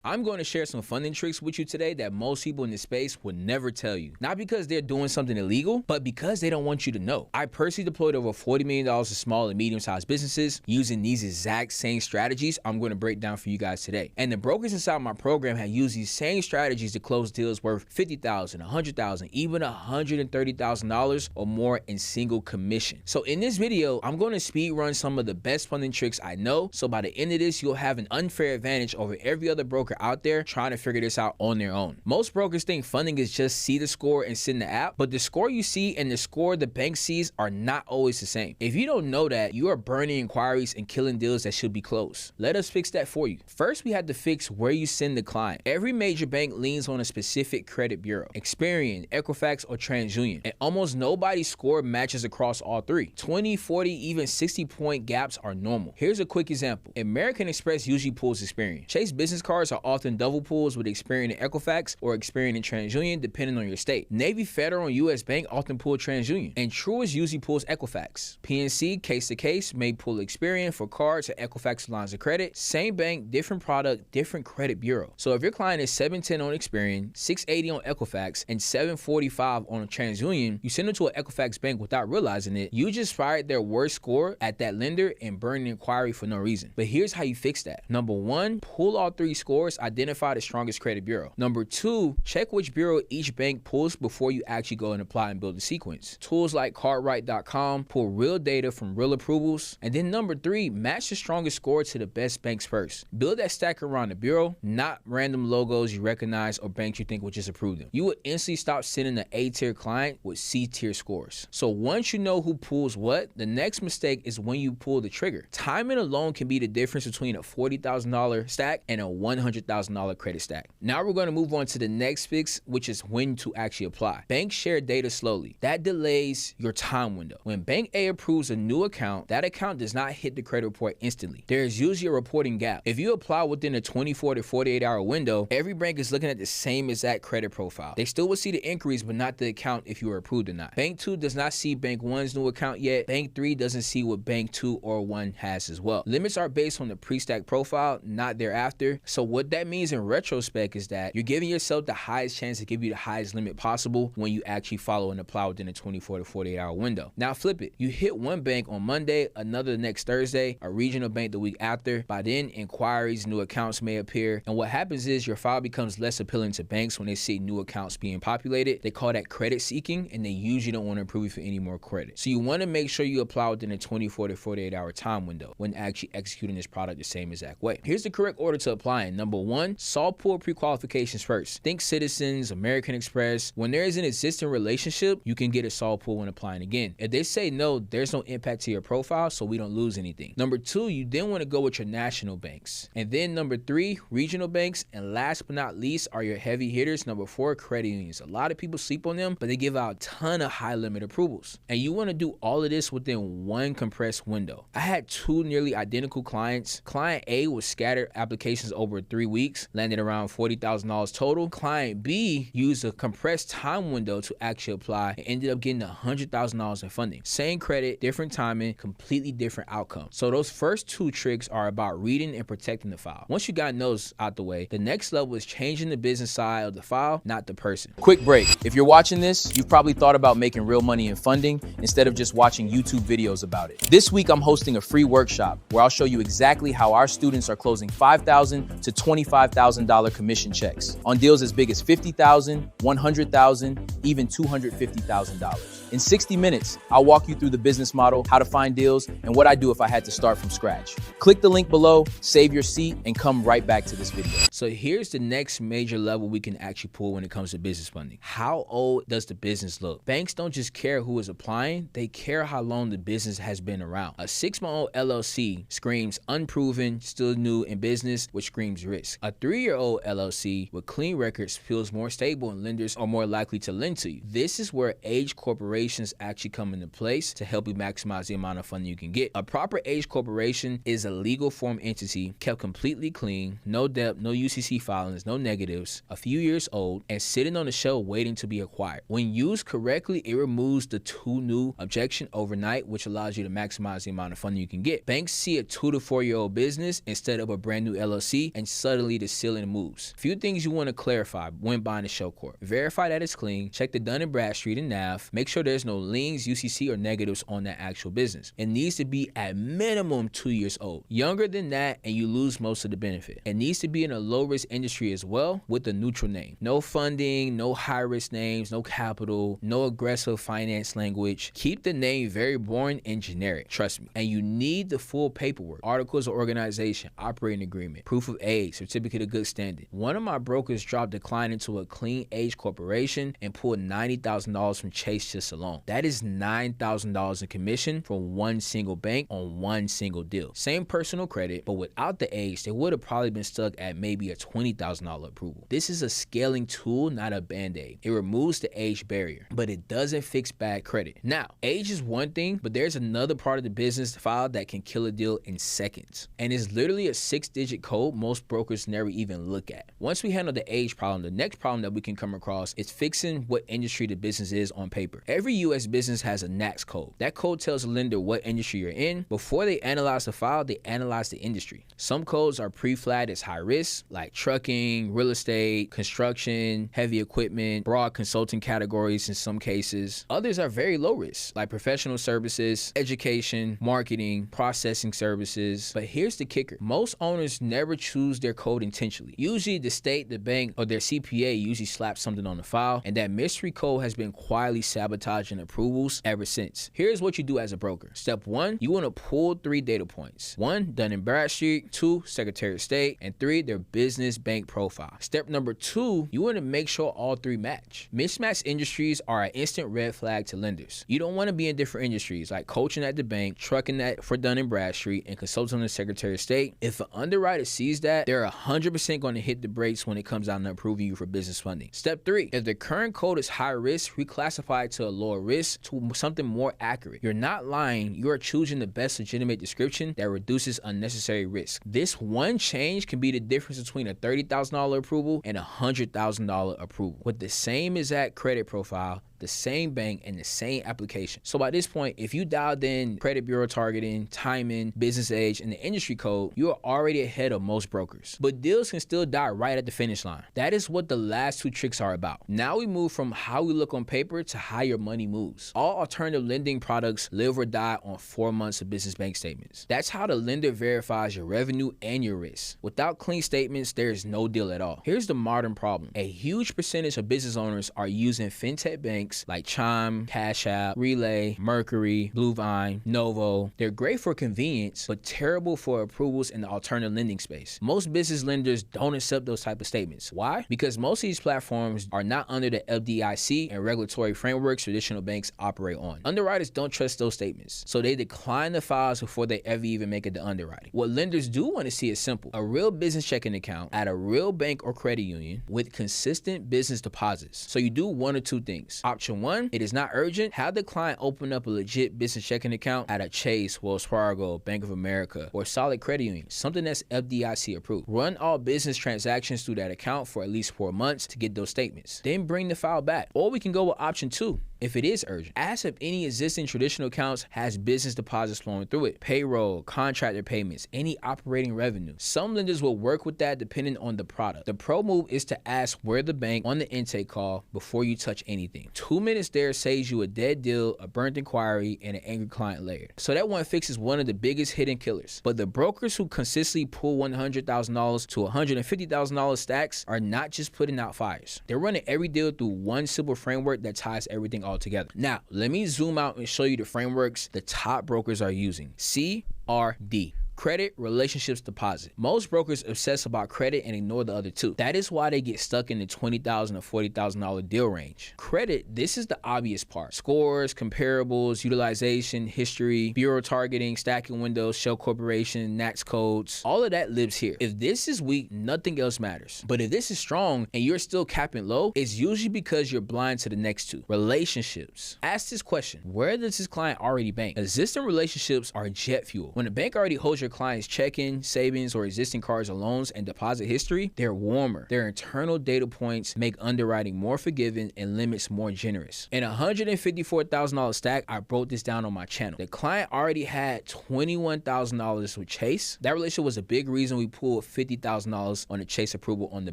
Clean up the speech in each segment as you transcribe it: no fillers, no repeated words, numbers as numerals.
I'm going to share some funding tricks with you today that most people in this space would never tell you. Not because they're doing something illegal, but because they don't want you to know. I personally deployed over $40 million to small and medium-sized businesses using these exact same strategies I'm going to break down for you guys today. And the brokers inside my program have used these same strategies to close deals worth $50,000, $100,000, even $130,000 or more in single commission. So in this video, I'm going to speed run some of the best funding tricks I know. So by the end of this, you'll have an unfair advantage over every other broker out there trying to figure this out on their own. Most brokers think funding is just see the score and sit in the app, but the score you see and the score the bank sees are not always the same. If you don't know that, you are burning inquiries and killing deals that should be closed. Let us fix that for you. First, we have to fix where you send the client. Every major bank leans on a specific credit bureau, Experian, Equifax, or TransUnion, and almost nobody's score matches across all three. 20, 40, even 60-point gaps are normal. Here's a quick example. American Express usually pulls Experian. Chase business cards are often double pulls with Experian and Equifax or Experian and TransUnion depending on your state. Navy Federal and US Bank often pull TransUnion, and Truist usually pulls Equifax. PNC case to case may pull Experian for cards and Equifax lines of credit. Same bank, different product, different credit bureau. So if your client is 710 on Experian, 680 on Equifax, and 745 on TransUnion, you send them to an Equifax bank without realizing it. You just fired their worst score at that lender and burned the inquiry for no reason. But here's how you fix that. Number one, pull all three scores, identify the strongest credit bureau. Number two, check which bureau each bank pulls before you actually go and apply and build a sequence. Tools like cardwrite.com pull real data from real approvals. And then number three, match the strongest score to the best banks first. Build that stack around the bureau, not random logos you recognize or banks you think will just approve them. You would instantly stop sending an A-tier client with C-tier scores. So once you know who pulls what, the next mistake is when you pull the trigger. Timing alone can be the difference between a $40,000 stack and a $100,000 credit stack. Now we're going to move on to the next fix, which is when to actually apply. Banks share data slowly. That delays your time window. When Bank A approves a new account, that account does not hit the credit report instantly. There is usually a reporting gap. If you apply within a 24 to 48 hour window, every bank is looking at the same exact credit profile. They still will see the inquiries, but not the account if you are approved or not. Bank 2 does not see Bank 1's new account yet. Bank 3 doesn't see what Bank 2 or 1 has as well. Limits are based on the pre-stack profile, not thereafter. So what that means in retrospect is that you're giving yourself the highest chance to give you the highest limit possible when you actually follow and apply within a 24 to 48 hour window. Now flip it. You hit one bank on Monday, another the next Thursday, a regional bank the week after. By then, inquiries, new accounts may appear. And what happens is your file becomes less appealing to banks when they see new accounts being populated. They call that credit seeking, and they usually don't want to approve you for any more credit. So you want to make sure you apply within a 24 to 48 hour time window when actually executing this product the same exact way. Here's the correct order to applying. Number one, solve pool pre-qualifications first. Think Citizens, American Express. When there is an existing relationship, you can get a solve pool when applying again. If they say no, there's no impact to your profile, so we don't lose anything. Number two, you then want to go with your national banks. And then number three, regional banks. And last but not least are your heavy hitters. Number four, credit unions. A lot of people sleep on them, but they give out a ton of high limit approvals. And you want to do all of this within one compressed window. I had two nearly identical clients. Client A was scattered applications over 3 weeks, landed around $40,000 total. Client B used a compressed time window to actually apply and ended up getting $100,000 in funding. Same credit, different timing, completely different outcome. So those first two tricks are about reading and protecting the file. Once you got those out the way, the next level is changing the business side of the file, not the person. Quick break. If you're watching this, you've probably thought about making real money in funding instead of just watching YouTube videos about it. This week, I'm hosting a free workshop where I'll show you exactly how our students are closing $5,000 to $25,000 commission checks on deals as big as $50,000, $100,000, even $250,000. In 60 minutes, I'll walk you through the business model, how to find deals, and what I do if I had to start from scratch. Click the link below, save your seat, and come right back to this video. So here's the next major level we can actually pull when it comes to business funding. How old does the business look? Banks don't just care who is applying, they care how long the business has been around. A 6-month-old LLC screams unproven, still new in business, which screams risk. A 3-year-old LLC with clean records feels more stable and lenders are more likely to lend to you. This is where age corporations actually come into place to help you maximize the amount of funding you can get. A proper age corporation is a legal form entity kept completely clean, no debt, no UCC filings, no negatives, a few years old, and sitting on the shelf waiting to be acquired. When used correctly, it removes the too new objection overnight, which allows you to maximize the amount of funding you can get. Banks see a 2 to 4 year old business instead of a brand new LLC, and such suddenly the ceiling moves. Few things you want to clarify when buying a shell corp. Verify that it's clean, check the Dun & Bradstreet and NAV, make sure there's no liens, UCC, or negatives on that actual business. It needs to be at minimum 2 years old. Younger than that and you lose most of the benefit. It needs to be in a low-risk industry as well with a neutral name. No funding, no high-risk names, no capital, no aggressive finance language. Keep the name very boring and generic, trust me. And you need the full paperwork, articles of organization, operating agreement, proof of age, certificate of good standing. One of my brokers dropped a client into a clean age corporation and pulled $90,000 from Chase just alone. That is $9,000 in commission from one single bank on one single deal. Same personal credit, but without the age, they would have probably been stuck at maybe a $20,000 approval. This is a scaling tool, not a band-aid. It removes the age barrier, but it doesn't fix bad credit. Now, age is one thing, but there's another part of the business file that can kill a deal in seconds. And it's literally a 6-digit code most brokers never even look at. Once we handle the age problem, the next problem that we can come across is fixing what industry the business is on paper. Every US business has a NAICS code. That code tells a lender what industry you're in. Before they analyze the file, they analyze the industry. Some codes are pre-flagged as high risk, like trucking, real estate, construction, heavy equipment, broad consulting categories in some cases. Others are very low risk, like professional services, education, marketing, processing services. But here's the kicker. Most owners never choose their code intentionally. Usually the state, the bank, or their CPA usually slaps something on the file, and that mystery code has been quietly sabotaging approvals ever since. Here's what you do as a broker. Step 1, you want to pull 3 data points. 1, Dun & Bradstreet. 2, Secretary of State. And 3, their business bank profile. Step number 2, you want to make sure all 3 match. Mismatched industries are an instant red flag to lenders. You don't want to be in different industries like coaching at the bank, trucking at for Dun & Bradstreet, and consulting on the Secretary of State. If an underwriter sees that, they're 100% going to hit the brakes when it comes down to approving you for business funding. Step 3, if the current code is high risk, reclassify it to a lower risk to something more accurate. You're not lying, you are choosing the best legitimate description that reduces unnecessary risk. This one change can be the difference between a $30,000 approval and a $100,000 approval with the same exact credit profile, the same bank, and the same application. So by this point, if you dialed in credit bureau targeting, timing, business age, and the industry code, you are already ahead of most brokers. But deals can still die right at the finish line. That is what the last 2 tricks are about. Now we move from how we look on paper to how your money moves. All alternative lending products live or die on 4 months of business bank statements. That's how the lender verifies your revenue and your risk. Without clean statements, there is no deal at all. Here's the modern problem. A huge percentage of business owners are using fintech banks like Chime, Cash App, Relay, Mercury, Bluevine, Novo. They're great for convenience, but terrible for approvals in the alternative lending space. Most business lenders don't accept those type of statements. Why? Because most of these platforms are not under the FDIC and regulatory frameworks traditional banks operate on. Underwriters don't trust those statements, so they decline the files before they ever even make it to underwriting. What lenders do want to see is simple: a real business checking account at a real bank or credit union with consistent business deposits. So you do one or 2 things. Option 1, it is not urgent. Have the client open up a legit business checking account at a Chase, Wells Fargo, Bank of America, or solid credit union, something that's FDIC approved. Run all business transactions through that account for at least 4 months to get those statements. Then bring the file back. Or we can go with option 2. If it is urgent, ask if any existing traditional accounts has business deposits flowing through it, payroll, contractor payments, any operating revenue. Some lenders will work with that depending on the product. The pro move is to ask where the bank on the intake call before you touch anything. 2 minutes there saves you a dead deal, a burnt inquiry, and an angry client later. So that one fix is one of the biggest hidden killers. But the brokers who consistently pull $100,000 to $150,000 stacks are not just putting out fires. They're running every deal through one simple framework that ties everything all together. Now, let me zoom out and show you the frameworks the top brokers are using. CRD. Credit, relationships, deposit. Most brokers obsess about credit and ignore the other 2. That is why they get stuck in the $20,000 to $40,000 deal range. Credit, this is the obvious part. Scores, comparables, utilization, history, bureau targeting, stacking windows, shell corporation, NAICS codes. All of that lives here. If this is weak, nothing else matters. But if this is strong and you're still capping low, it's usually because you're blind to the next 2. Relationships. Ask this question: where does this client already bank? Existing relationships are jet fuel. When a bank already holds your client's checking, savings, or existing cards or loans and deposit history, they're warmer. Their internal data points make underwriting more forgiving and limits more generous. In a $154,000 stack, I broke this down on my channel. The client already had $21,000 with Chase. That relationship was a big reason we pulled $50,000 on the Chase approval on the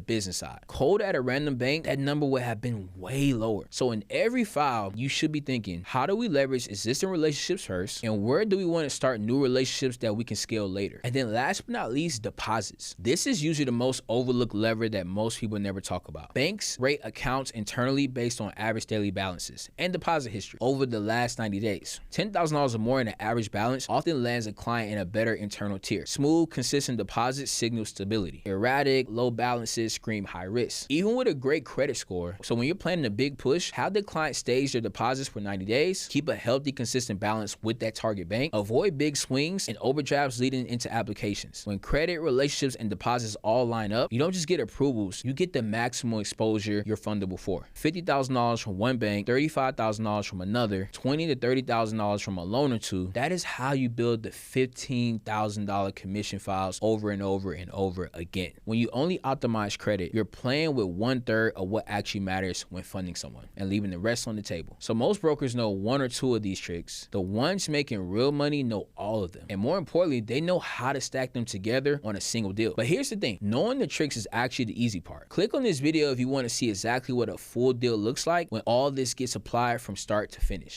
business side. Cold at a random bank, that number would have been way lower. So in every file, you should be thinking, how do we leverage existing relationships first? And where do we want to start new relationships that we can scale later? And then last but not least, deposits. This is usually the most overlooked lever that most people never talk about. Banks rate accounts internally based on average daily balances and deposit history over the last 90 days. $10,000 or more in an average balance often lands a client in a better internal tier. Smooth, consistent deposits signal stability. Erratic, low balances scream high risk. Even with a great credit score, so when you're planning a big push, have the client stage their deposits for 90 days, keep a healthy, consistent balance with that target bank, avoid big swings and overdrafts leading into applications. When credit, relationships, and deposits all line up, you don't just get approvals, you get the maximum exposure you're fundable for. $50,000 from one bank, $35,000 from another, $20,000 to $30,000 from a loan or two. That is how you build the $15,000 commission files over and over and over again. When you only optimize credit, you're playing with 1/3 of what actually matters when funding someone and leaving the rest on the table. So most brokers know one or two of these tricks. The ones making real money know all of them. And more importantly, they know how to stack them together on a single deal. But here's the thing, knowing the tricks is actually the easy part. Click on this video if you want to see exactly what a full deal looks like when all this gets applied from start to finish.